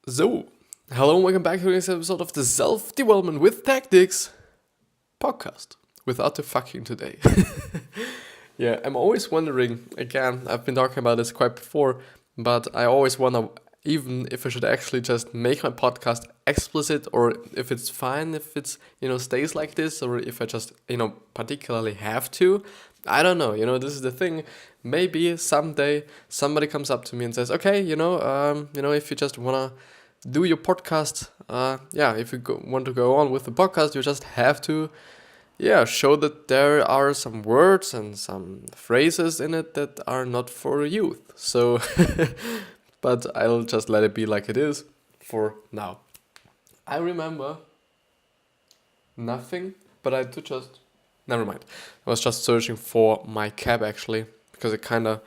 So, hello and welcome back to this episode of the Self-Development with Tactics podcast. Without the fucking today. Yeah, I'm always wondering, again, I've been talking about this quite before, but I always wonder even if I should actually just make my podcast explicit or if it's fine if it's, stays like this or if I just, particularly have to. I don't know, this is the thing. Maybe someday somebody comes up to me and says, okay, if you just wanna do your podcast, if you want to go on with the podcast, you just have to, show that there are some words and some phrases in it that are not for youth. So, but I'll just let it be like it is for now. I remember nothing, but I do just, never mind. I was just searching for my cap actually, because it kinda,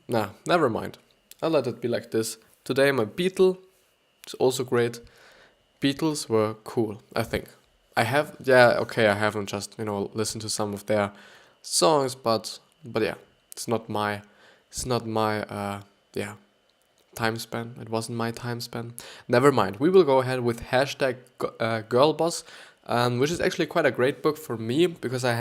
never mind. I'll let it be like this. Today my Beatle is also great. Beatles were cool, I think. I haven't just, listened to some of their songs, but yeah, it's not my, time span. It wasn't my time span. Never mind. We will go ahead with hashtag girlboss, which is actually quite a great book for me because I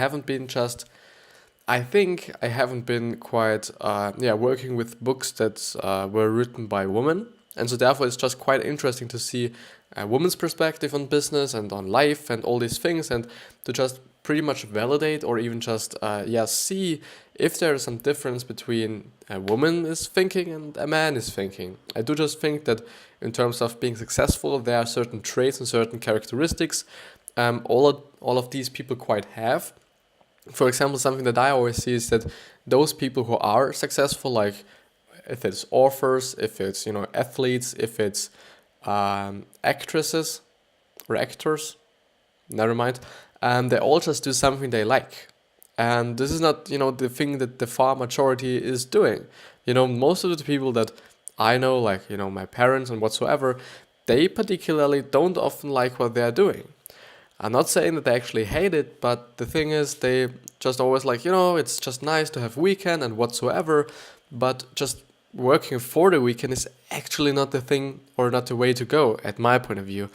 think I haven't been quite, working with books that were written by women. And so therefore it's just quite interesting to see a woman's perspective on business and on life and all these things, and to just pretty much validate or even just see if there is some difference between a woman is thinking and a man is thinking. I do just think that in terms of being successful, there are certain traits and certain characteristics all of these people quite have. For example, something that I always see is that those people who are successful, like if it's authors, if it's athletes, if it's actresses or actors, never mind, they all just do something they like. And this is not the thing that the far majority is doing. Most of the people that I know, like my parents and whatsoever, they particularly don't often like what they're doing. I'm not saying that they actually hate it, but the thing is they just always like, it's just nice to have weekend and whatsoever, but just working for the weekend is actually not the thing or not the way to go, at my point of view.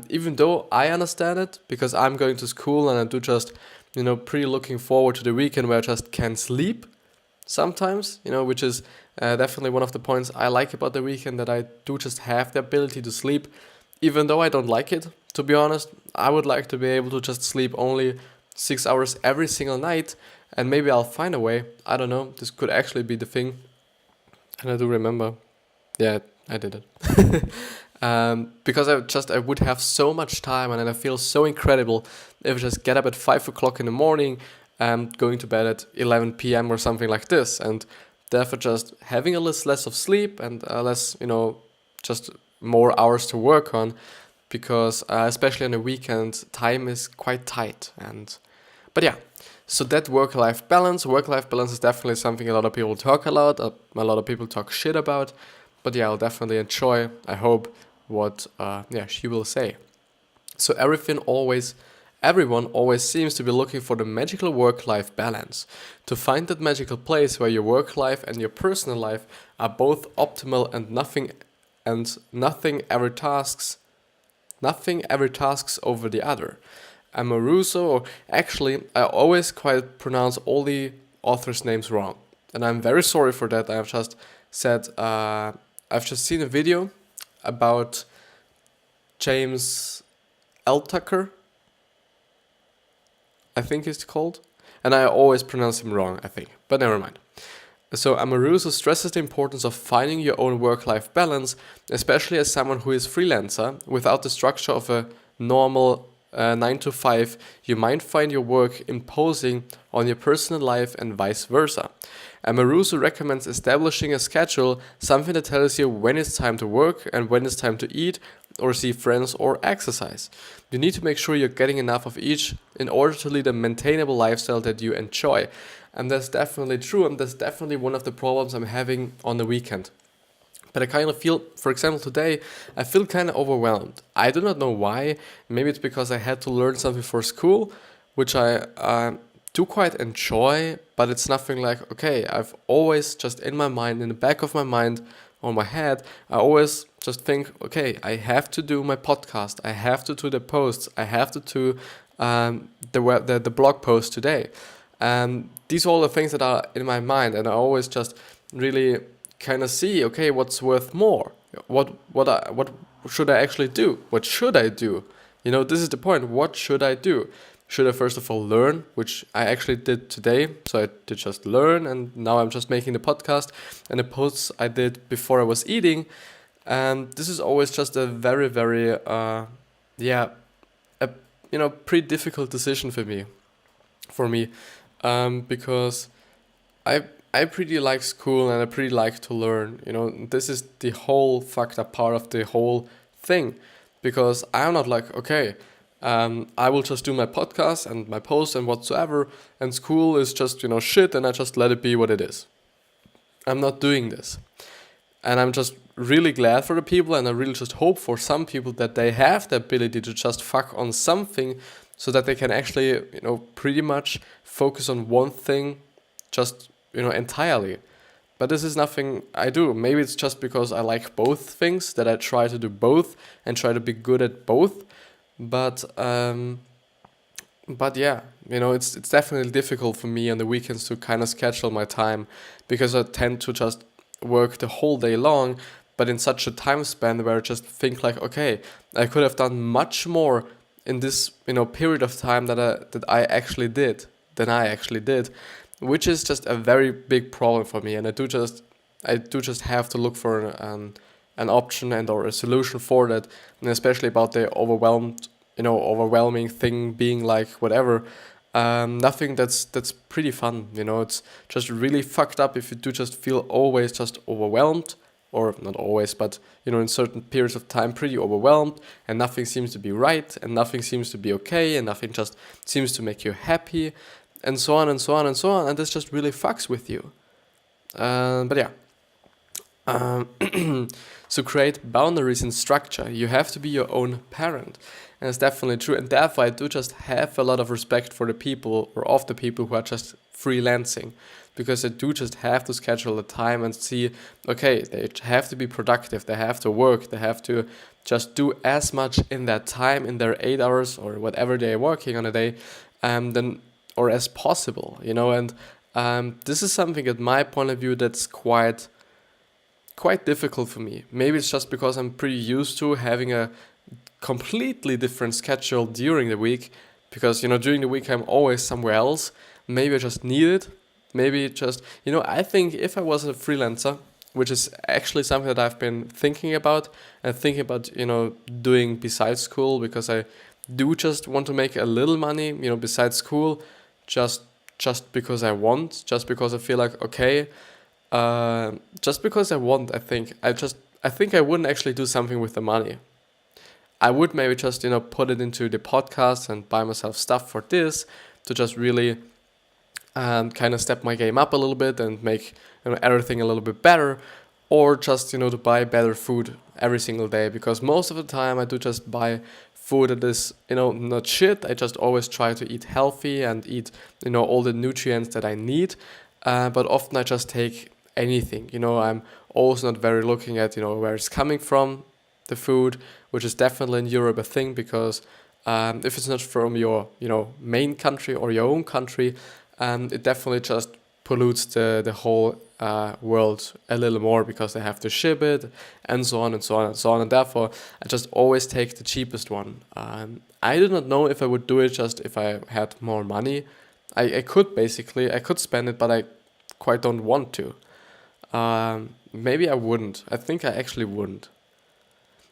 Even though I understand it, because I'm going to school and I do just, pretty looking forward to the weekend where I just can sleep sometimes, which is definitely one of the points I like about the weekend, that I do just have the ability to sleep, even though I don't like it, to be honest. I would like to be able to just sleep only 6 hours every single night, and maybe I'll find a way. I don't know, this could actually be the thing. And I do remember, yeah, I did it. Because I would have so much time, and then I feel so incredible if I just get up at 5 o'clock in the morning and going to bed at 11 p.m. or something like this. And therefore just having a little less of sleep and less, just more hours to work on, because especially on the weekend, time is quite tight. But yeah. So that work-life balance is definitely something a lot of people talk a lot of people talk shit about, but yeah, I'll definitely enjoy, I hope, what she will say. So everyone always seems to be looking for the magical work-life balance, to find that magical place where your work life and your personal life are both optimal and nothing ever tasks over the other. Amaruso, or actually, I always quite pronounce all the authors' names wrong, and I'm very sorry for that. I've just seen a video about James Altucher, I think it's called, and I always pronounce him wrong, I think, but never mind. So Amaruso stresses the importance of finding your own work-life balance, especially as someone who is freelancer. Without the structure of a normal 9 to 5, you might find your work imposing on your personal life and vice versa. Amaruso recommends establishing a schedule, something that tells you when it's time to work and when it's time to eat or see friends or exercise. You need to make sure you're getting enough of each in order to lead a maintainable lifestyle that you enjoy. And that's definitely true, and that's definitely one of the problems I'm having on the weekend. But I kind of feel, for example, today, I feel kind of overwhelmed. I do not know why. Maybe it's because I had to learn something for school, which I do quite enjoy, but it's nothing like, okay, I've always just in my mind, in the back of my mind, on my head, I always just think, okay, I have to do my podcast, I have to do the posts, I have to do the blog post today. These are all the things that are in my mind, and I always just really kind of see, okay, what's worth more? What should I actually do? What should I do? This is the point. What should I do? Should I first of all learn, which I actually did today? So I did just learn, and now I'm just making the podcast and the posts I did before I was eating. And this is always just a very, very, pretty difficult decision for me, because I pretty like school and I pretty like to learn. This is the whole fucked up part of the whole thing, because I'm not like, okay, I will just do my podcast and my posts and whatsoever, and school is just, shit, and I just let it be what it is. I'm not doing this. And I'm just really glad for the people, and I really just hope for some people that they have the ability to just fuck on something so that they can actually, pretty much focus on one thing just, entirely. But this is nothing I do. Maybe it's just because I like both things that I try to do both and try to be good at both. But yeah, it's definitely difficult for me on the weekends to kind of schedule my time, because I tend to just work the whole day long, but in such a time span where I just think like, okay, I could have done much more in this period of time that I actually did, which is just a very big problem for me. And I do just have to look for an option and or a solution for that, and especially about the overwhelming thing being like whatever, nothing that's pretty fun. It's just really fucked up if you do just feel always just overwhelmed, or not always, but in certain periods of time pretty overwhelmed, and nothing seems to be right, and nothing seems to be okay, and nothing just seems to make you happy, and so on and so on and so on, and this just really fucks with you. But yeah. So create boundaries and structure. You have to be your own parent. And it's definitely true. And therefore I do just have a lot of respect for the people, or of the people who are just freelancing. Because they do just have to schedule the time and see, okay, they have to be productive, they have to work, they have to just do as much in that time, in their 8 hours or whatever they're working on a day, or as possible, and this is something at my point of view that's quite difficult for me. Maybe it's just because I'm pretty used to having a completely different schedule during the week, because during the week I'm always somewhere else. Maybe I just need it. Maybe just I think if I was a freelancer, which is actually something that I've been thinking about doing besides school, because I do just want to make a little money besides school, just because I want, just because I feel like, okay, just because I want. I think I wouldn't actually do something with the money. I would maybe just put it into the podcast and buy myself stuff for this, to just really kind of step my game up a little bit and make everything a little bit better, or just to buy better food every single day, because most of the time I do just buy food that is not shit. I just always try to eat healthy and eat all the nutrients that I need, but often I just take anything. I'm also not very looking at where it's coming from, the food, which is definitely in Europe a thing, because if it's not from your main country or your own country, it definitely just pollutes the whole world a little more, because they have to ship it and so on and so on and so on, and therefore I just always take the cheapest one. I do not know if I would do it just if I had more money. I could spend it, but I quite don't want to. Maybe I wouldn't. I think I actually wouldn't.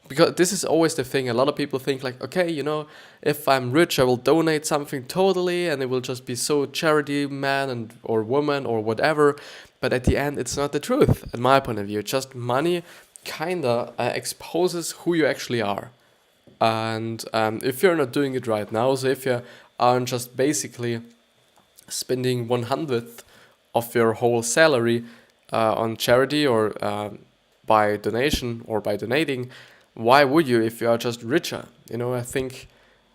Because this is always the thing. A lot of people think like, okay, if I'm rich, I will donate something totally, and it will just be so charity man and or woman or whatever. But at the end, it's not the truth, in my point of view. Just money kinda exposes who you actually are. And if you're not doing it right now, so if you aren't just basically spending 1/100th of your whole salary on charity or by donation or by donating, why would you if you are just richer? I think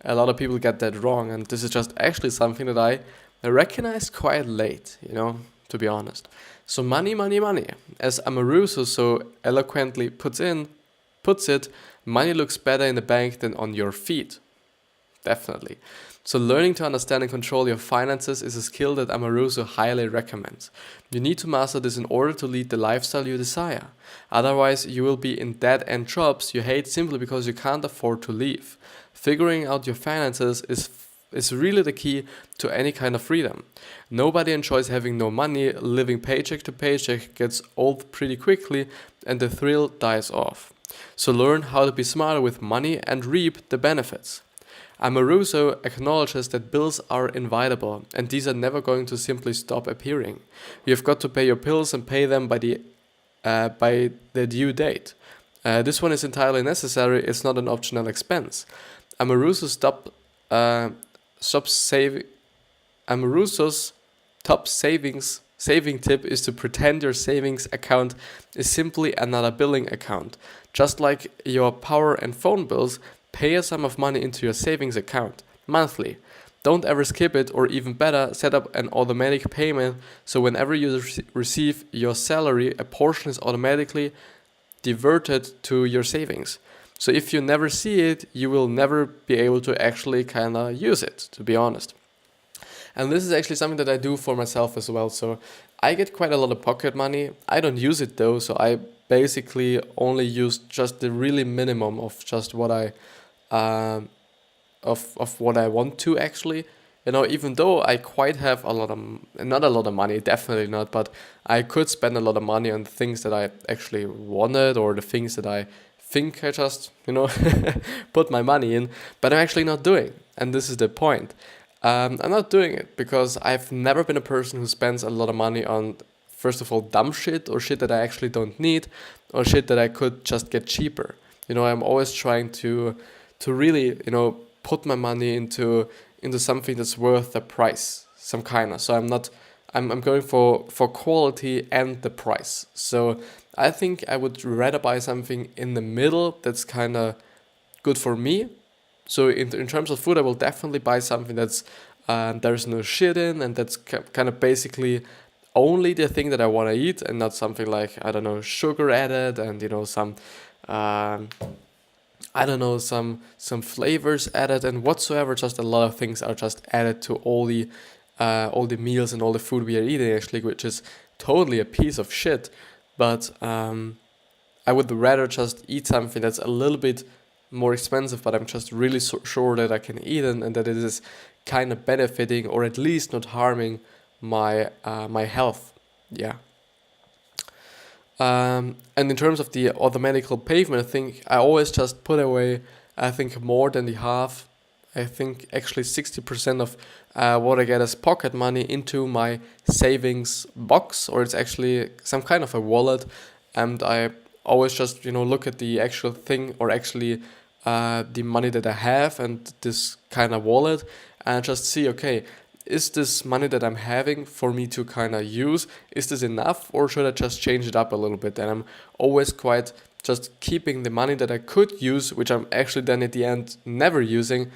a lot of people get that wrong, and this is just actually something that I recognized quite late, to be honest. So money, money, money. As Amaruso so eloquently puts it, money looks better in the bank than on your feet. Definitely. So learning to understand and control your finances is a skill that Amaruso highly recommends. You need to master this in order to lead the lifestyle you desire. Otherwise, you will be in dead-end jobs you hate simply because you can't afford to leave. Figuring out your finances is really the key to any kind of freedom. Nobody enjoys having no money. Living paycheck to paycheck gets old pretty quickly and the thrill dies off. So learn how to be smarter with money and reap the benefits. Amaruso acknowledges that bills are inevitable and these are never going to simply stop appearing. You've got to pay your bills and pay them by the due date. This one is entirely necessary, it's not an optional expense. Amaruso's top saving tip is to pretend your savings account is simply another billing account. Just like your power and phone bills, pay a sum of money into your savings account monthly. Don't ever skip it, or even better, set up an automatic payment so whenever you receive your salary, a portion is automatically diverted to your savings. So if you never see it, you will never be able to actually kind of use it, to be honest. And this is actually something that I do for myself as well. So I get quite a lot of pocket money. I don't use it though, so I basically only use just the really minimum of just what I of what I want to actually. Even though I quite have not a lot of money, definitely not, but I could spend a lot of money on the things that I actually wanted or the things that I think I just, put my money in, but I'm actually not doing. And this is the point. I'm not doing it because I've never been a person who spends a lot of money on, first of all, dumb shit or shit that I actually don't need or shit that I could just get cheaper. I'm always trying to really, put my money into something that's worth the price, some kind of. So I'm going for quality and the price. So I think I would rather buy something in the middle that's kind of good for me. So in terms of food, I will definitely buy something that's there's no shit in, and that's kind of basically only the thing that I want to eat, and not something like, I don't know, sugar added and some some flavors added and whatsoever. Just a lot of things are just added to all the meals and all the food we are eating actually, which is totally a piece of shit. But I would rather just eat something that's a little bit more expensive, but I'm just really sure that I can eat it and that it is kind of benefiting or at least not harming my health. Yeah. And in terms of the automatical payment, I think I always just put away, I think, more than the half. I think actually 60% of what I get as pocket money into my savings box, or it's actually some kind of a wallet. And I always just, look at the actual thing, or actually the money that I have and this kind of wallet, and just see, okay, is this money that I'm having for me to kind of use, is this enough, or should I just change it up a little bit? And I'm always quite just keeping the money that I could use, which I'm actually then at the end never using,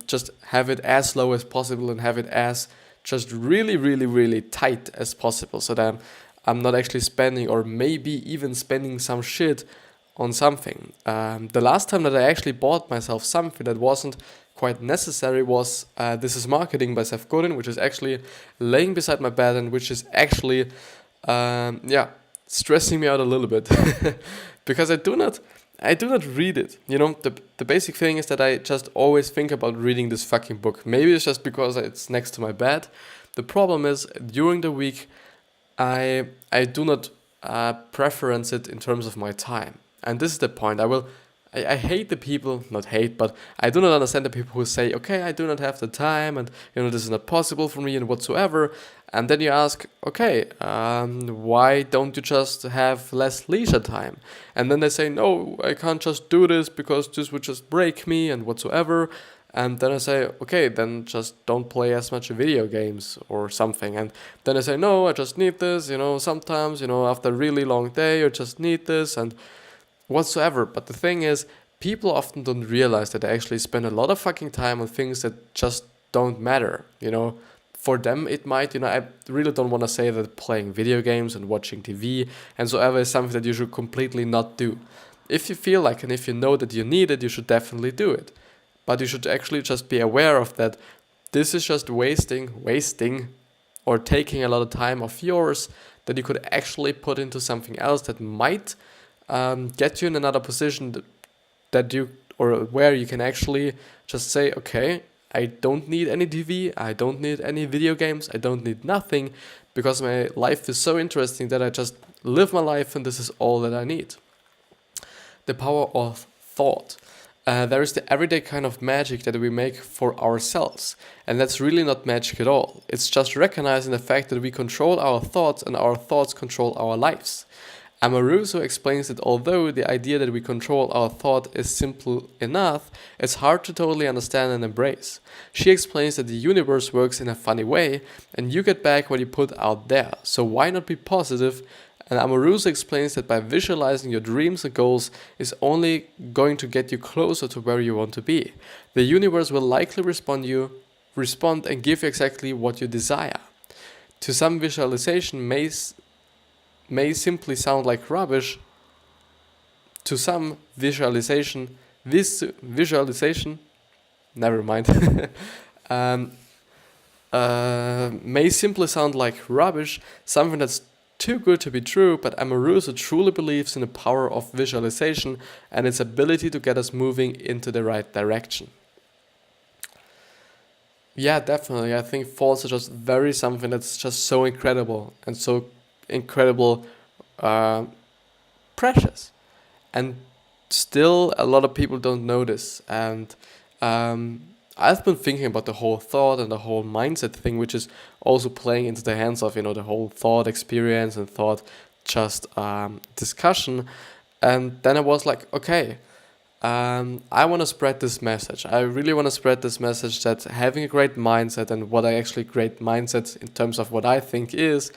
just have it as low as possible and have it as just really, really, really tight as possible, so that I'm not actually spending, or maybe even spending some shit on something. The last time that I actually bought myself something that wasn't quite necessary was This Is Marketing by Seth Godin, which is actually laying beside my bed and which is actually stressing me out a little bit because I do not read it. The basic thing is that I just always think about reading this fucking book. Maybe it's just because it's next to my bed. The problem is during the week I do not preference it in terms of my time. And this is the point. I hate the people, not hate, but I do not understand the people who say, okay, I do not have the time and, this is not possible for me and whatsoever. And then you ask, okay, why don't you just have less leisure time? And then they say, no, I can't just do this because this would just break me and whatsoever. And then I say, okay, then just don't play as much video games or something. And then I say, no, I just need this, sometimes, after a really long day, you just need this and whatsoever. But the thing is, people often don't realize that they actually spend a lot of fucking time on things that just don't matter, For them, it might, I really don't want to say that playing video games and watching TV and so ever is something that you should completely not do. If you feel like and if you know that you need it, you should definitely do it. But you should actually just be aware of that this is just wasting or taking a lot of time of yours that you could actually put into something else that might get you in another position that you, or where you can actually just say, okay, I don't need any TV, I don't need any video games, I don't need nothing, because my life is so interesting that I just live my life and this is all that I need. The power of thought. There is the everyday kind of magic that we make for ourselves, and that's really not magic at all. It's just recognizing the fact that we control our thoughts and our thoughts control our lives. Amaruso explains that although the idea that we control our thought is simple enough, it's hard to totally understand and embrace. She explains that the universe works in a funny way, and you get back what you put out there, so why not be positive? And Amaruso explains that by visualizing your dreams and goals is only going to get you closer to where you want to be. The universe will likely respond and give you exactly what you desire. To some, visualization may simply sound like rubbish. To some, visualization, never mind, may simply sound like rubbish, something that's too good to be true, but Amaruso truly believes in the power of visualization and its ability to get us moving into the right direction. Yeah, definitely. I think thoughts are just very something that's just so incredible and so incredible precious. And still a lot of people don't notice. And I've been thinking about the whole thought and the whole mindset thing, which is also playing into the hands of, the whole thought experience and thought just discussion. And then I was like, okay, I want to spread this message. I really want to spread this message that having a great mindset and what I actually great mindset in terms of what I think is,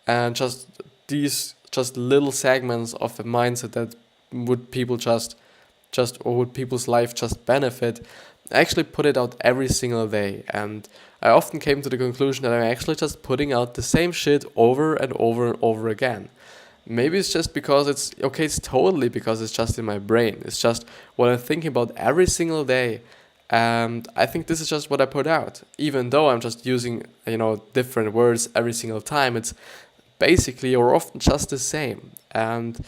and just these just little segments of the mindset that would people just or would people's life just benefit. I actually put it out every single day, and I often came to the conclusion that I'm actually just putting out the same shit over and over and over again. Maybe it's just because it's totally because it's just in my brain. It's just what I'm thinking about every single day, and I think this is just what I put out. Even though I'm just using, different words every single time, it's basically or often just the same. And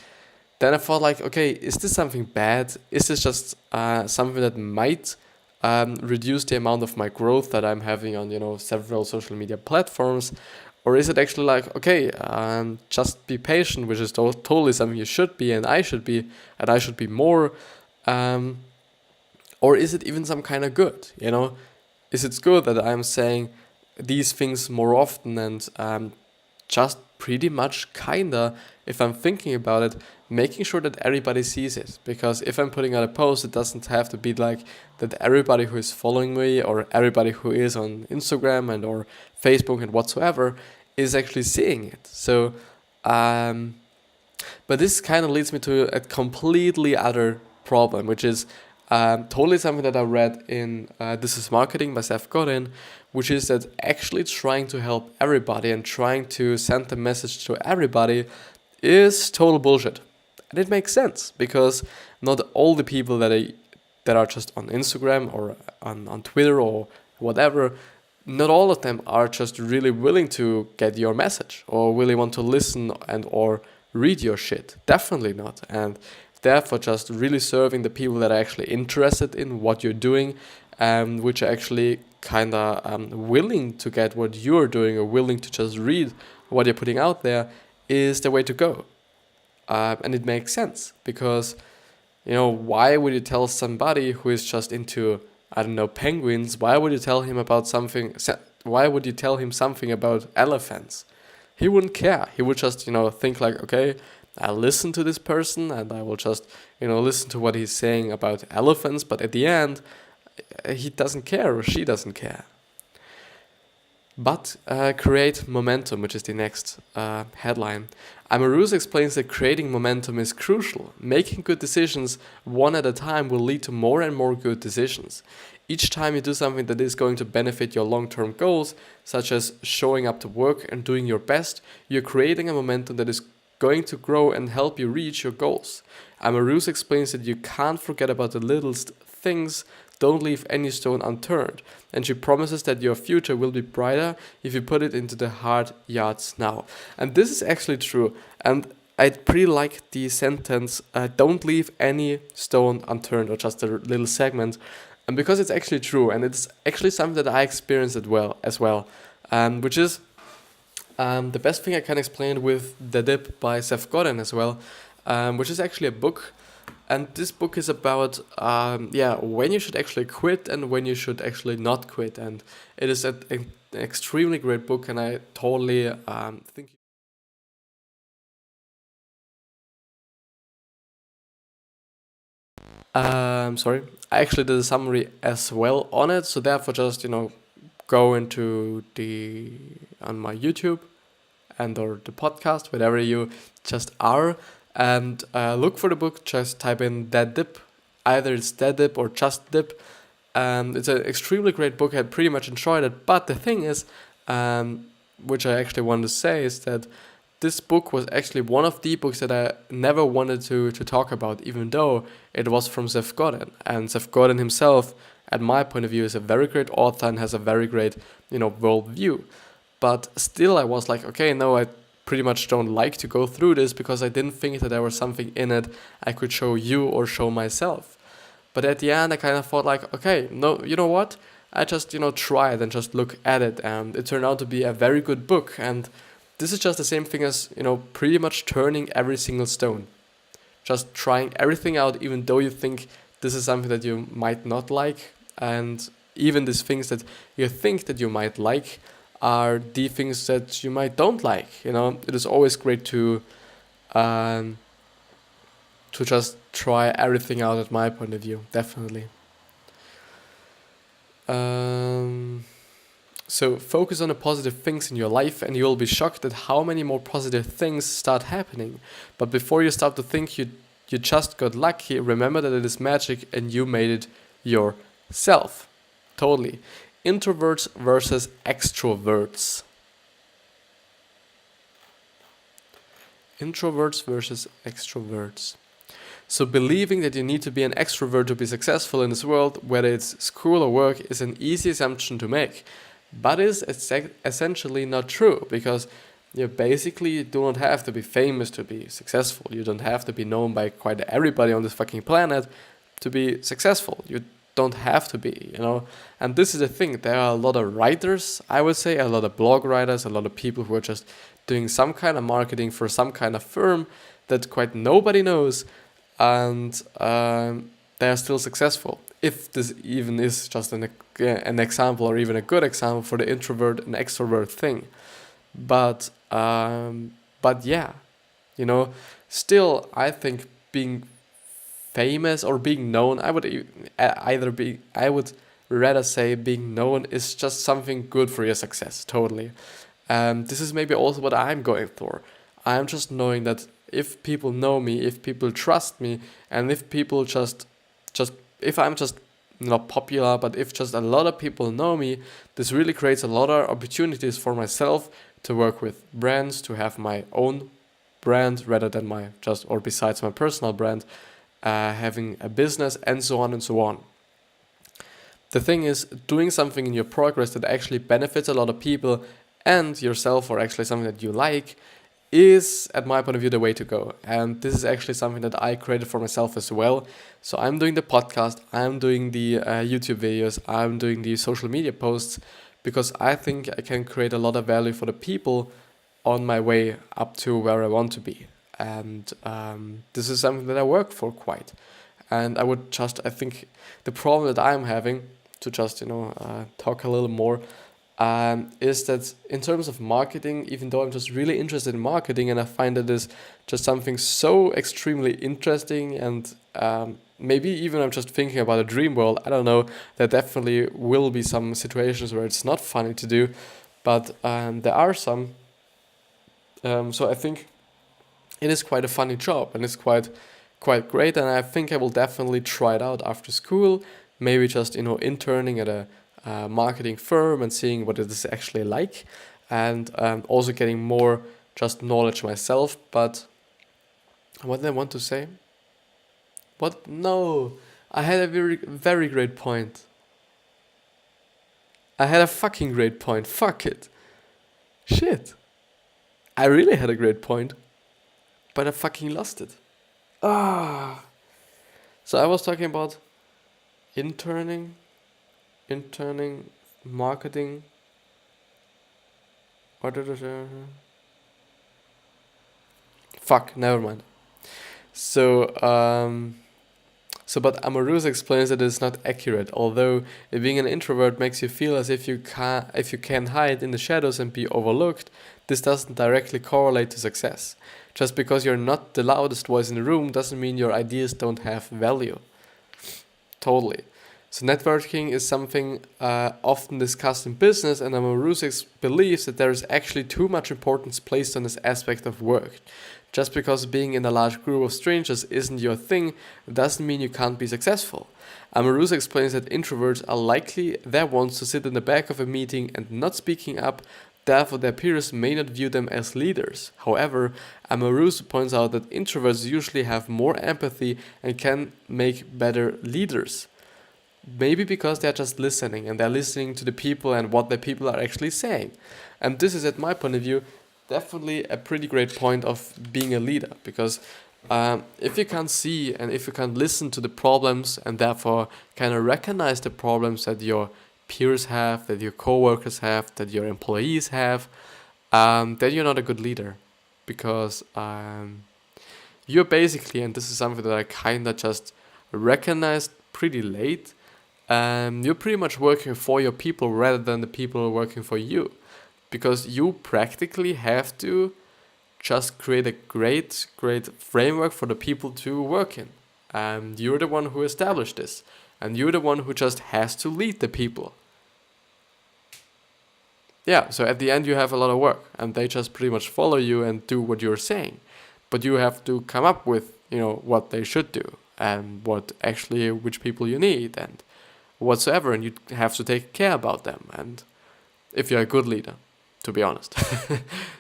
then I thought like, okay, is this something bad? Is this just something that might reduce the amount of my growth that I'm having on, several social media platforms? Or is it actually like, okay, just be patient, which is totally something you should be and I should be more? Or is it even some kind of good, Is it good that I'm saying these things more often and just pretty much kinda, if I'm thinking about it, making sure that everybody sees it? Because if I'm putting out a post, it doesn't have to be like that everybody who is following me or everybody who is on Instagram and or Facebook and whatsoever is actually seeing it. So, but this kind of leads me to a completely other problem, which is totally something that I read in This is Marketing by Seth Godin, which is that actually trying to help everybody and trying to send the message to everybody is total bullshit. And it makes sense because not all the people that are just on Instagram or on Twitter or whatever, not all of them are just really willing to get your message or really want to listen and or read your shit. Definitely not. And therefore just really serving the people that are actually interested in what you're doing, which are actually kind of willing to get what you're doing or willing to just read what you're putting out there is the way to go. And it makes sense because, why would you tell somebody who is just into, penguins, why would you tell him about something, why would you tell him something about elephants? He wouldn't care. He would just, think like, okay, I'll listen to this person and I will just, listen to what he's saying about elephants. But at the end, he doesn't care or she doesn't care. But create momentum, which is the next headline. Amaruso explains that creating momentum is crucial. Making good decisions one at a time will lead to more and more good decisions. Each time you do something that is going to benefit your long-term goals, such as showing up to work and doing your best, you're creating a momentum that is going to grow and help you reach your goals. Amaruso explains that you can't forget about the littlest things, don't leave any stone unturned, and she promises that your future will be brighter if you put it into the hard yards now. And this is actually true, and I pretty like the sentence, don't leave any stone unturned, or just a little segment, and because it's actually true, and it's actually something that I experienced as well, which is the best thing I can explain with The Dip by Seth Godin as well, which is actually a book. And this book is about, when you should actually quit and when you should actually not quit. And it is an extremely great book, and I totally think. Sorry, I actually did a summary as well on it, so therefore just go into the on my YouTube and or the podcast, whatever you just are, and look for the book. Just type in That Dip, either it's That Dip or just Dip. It's an extremely great book. I pretty much enjoyed it. But the thing is, which I actually wanted to say, is that this book was actually one of the books that I never wanted to talk about, even though it was from Seth Godin. And Seth Godin himself, at my point of view, is a very great author and has a very great, world view. But still, I was like, okay, no, I pretty much don't like to go through this because I didn't think that there was something in it I could show you or show myself. But at the end, I kind of thought like, okay, no, you know what? I just, try it and just look at it. And it turned out to be a very good book. And this is just the same thing as, pretty much turning every single stone. Just trying everything out, even though you think this is something that you might not like. And even these things that you think that you might like are the things that you might don't like. It is always great to just try everything out at my point of view, definitely. So focus on the positive things in your life and you'll be shocked at how many more positive things start happening. But before you start to think you just got lucky, remember that it is magic and you made it yourself. Totally. Introverts versus extroverts. Introverts versus extroverts. So believing that you need to be an extrovert to be successful in this world, whether it's school or work, is an easy assumption to make. But is essentially not true, because you basically do not have to be famous to be successful. You don't have to be known by quite everybody on this fucking planet to be successful. You don't have to be, And this is the thing. There are a lot of writers, I would say, a lot of blog writers, a lot of people who are just doing some kind of marketing for some kind of firm that quite nobody knows, and they are still successfll. If this even is just an example or even a good example for the introvert and extrovert thing. But yeah, still I think being famous or being known, I would rather say being known is just something good for your success, totally. This is maybe also what I'm going for. I'm just knowing that if people know me, if people trust me, and if people just if I'm just not popular, but if just a lot of people know me, this really creates a lot of opportunities for myself to work with brands, to have my own brand rather than besides my personal brand, having a business, and so on and so on. The thing is, doing something in your progress that actually benefits a lot of people and yourself, or actually something that you like, is, at my point of view, the way to go. And this is actually something that I created for myself as well. So I'm doing the podcast, I'm doing the YouTube videos, I'm doing the social media posts, because I think I can create a lot of value for the people on my way up to where I want to be. And this is something that I work for quite. And I think the problem that I'm having, to just, talk a little more, is that in terms of marketing, even though I'm just really interested in marketing and I find that it's just something so extremely interesting, and maybe even I'm just thinking about a dream world, I don't know, there definitely will be some situations where it's not funny to do, but there are some. So I think it is quite a funny job and it's quite great, and I think I will definitely try it out after school maybe just interning at a marketing firm and seeing what it is actually like, and also getting more just knowledge myself. But what did I want to say? What? No, I had a very very great point. I had a fucking great point. Fuck it. Shit. I really had a great point, but I fucking lost it. Ah. So I was talking about interning, marketing. Fuck, never mind. So, but Amaruso explains that it's not accurate. Although being an introvert makes you feel as if you can hide in the shadows and be overlooked, this doesn't directly correlate to success. Just because you're not the loudest voice in the room doesn't mean your ideas don't have value. Totally. So networking is something often discussed in business, and Amaruso believes that there is actually too much importance placed on this aspect of work. Just because being in a large group of strangers isn't your thing doesn't mean you can't be successful. Amaruso explains that introverts are likely the ones to sit in the back of a meeting and not speaking up, therefore their peers may not view them as leaders. However, Amaruso points out that introverts usually have more empathy and can make better leaders. Maybe because they're just listening, and they're listening to the people and what the people are actually saying. And this is, at my point of view, definitely a pretty great point of being a leader, because if you can't see and if you can't listen to the problems and therefore kind of recognize the problems that your peers have, that your coworkers have, that your employees have, then you're not a good leader, because you're basically, and this is something that I kind of just recognized pretty late, you're pretty much working for your people rather than the people working for you, because you practically have to just create a great framework for the people to work in. And you're the one who established this, and you're the one who just has to lead the people. Yeah, so at the end you have a lot of work, and they just pretty much follow you and do what you're saying. But you have to come up with, what they should do, and which people you need, and whatsoever, and you have to take care about them, and if you're a good leader, to be honest.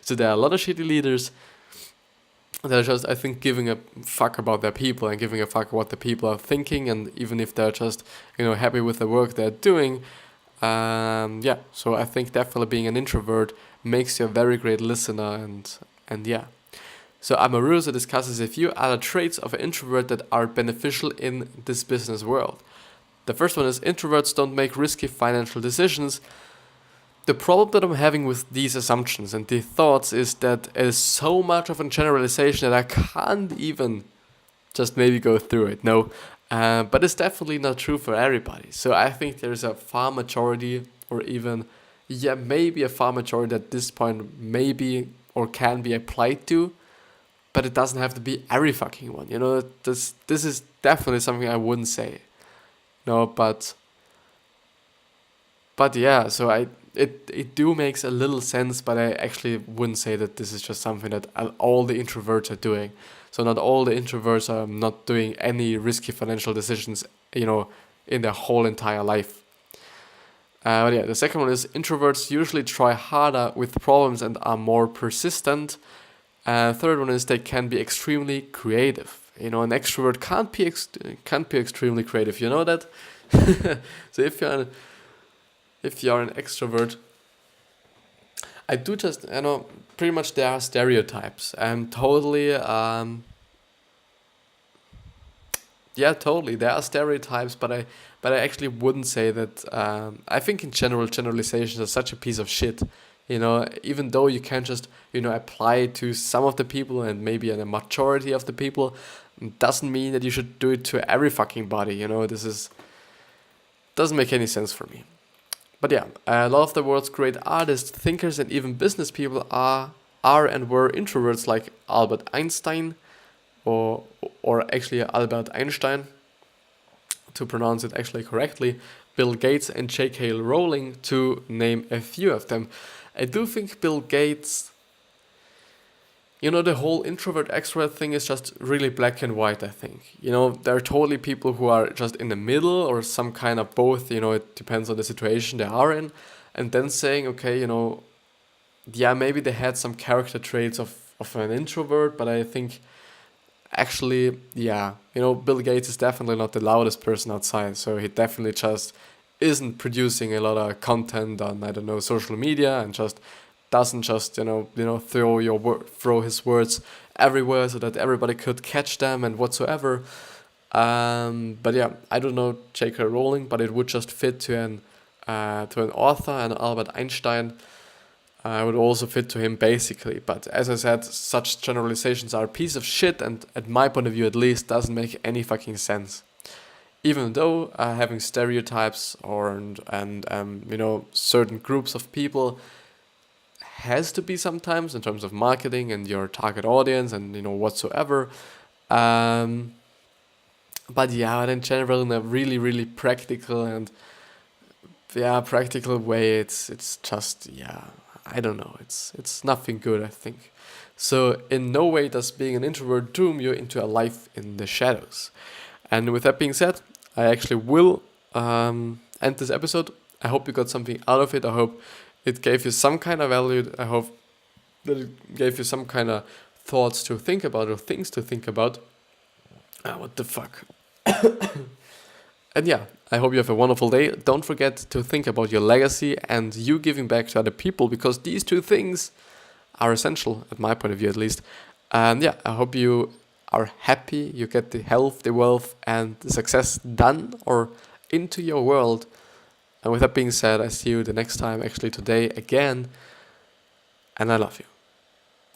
So there are a lot of shitty leaders that are just, I think, giving a fuck about their people and giving a fuck what the people are thinking, and even if they're just, happy with the work they're doing. So I think definitely being an introvert makes you a very great listener, and yeah. So Amaruso discusses a few other traits of an introvert that are beneficial in this business world. The first one is introverts don't make risky financial decisions. The problem that I'm having with these assumptions and these thoughts is that it is so much of a generalization that I can't even just maybe go through it. No, but it's definitely not true for everybody. So I think there's a far majority, or even, maybe a far majority at this point maybe or can be applied to, but it doesn't have to be every fucking one. This is definitely something I wouldn't say. No, but yeah, so it do makes a little sense, but I actually wouldn't say that this is just something that all the introverts are doing. So not all the introverts are not doing any risky financial decisions, in their whole entire life. But yeah, the second one is introverts usually try harder with problems and are more persistent. Third one is they can be extremely creative. An extrovert can't be extremely creative. You know that? So if you're an extrovert, I do just, pretty much there are stereotypes. And totally, totally, there are stereotypes, but I actually wouldn't say that. I think in general, generalizations are such a piece of shit. Even though you can just, apply it to some of the people and maybe a majority of the people, doesn't mean that you should do it to every fucking body. Doesn't make any sense for me. But yeah, a lot of the world's great artists, thinkers, and even business people are and were introverts, like Albert Einstein, or actually Albert Einstein, to pronounce it actually correctly, Bill Gates and J.K. Rowling, to name a few of them. I do think Bill Gates the whole introvert extrovert thing is just really black and white, I think. There are totally people who are just in the middle or some kind of both, it depends on the situation they are in. And then saying, okay, yeah, maybe they had some character traits of an introvert, but I think actually, yeah, Bill Gates is definitely not the loudest person outside. So he definitely just isn't producing a lot of content on, I don't know, social media, and just doesn't just throw his words everywhere so that everybody could catch them and whatsoever. But yeah, I don't know J.K. Rowling, but it would just fit to an author, and Albert Einstein would also fit to him basically. But as I said, such generalizations are a piece of shit, and at my point of view at least, doesn't make any fucking sense. Even though having stereotypes and certain groups of people has to be sometimes in terms of marketing and your target audience and whatsoever. But yeah, in general, in a really really practical way, it's just, yeah, I don't know, it's nothing good, I think. So in no way does being an introvert doom you into a life in the shadows. And with that being said, I actually will end this episode. I hope you got something out of it. I hope it gave you some kind of value. I hope that it gave you some kind of thoughts to think about or things to think about. What the fuck? And yeah, I hope you have a wonderful day. Don't forget to think about your legacy and you giving back to other people, because these two things are essential, at my point of view at least. And yeah, I hope you are happy, you get the health, the wealth, and the success done or into your world. And with that being said, I see you the next time, actually today again, and I love you.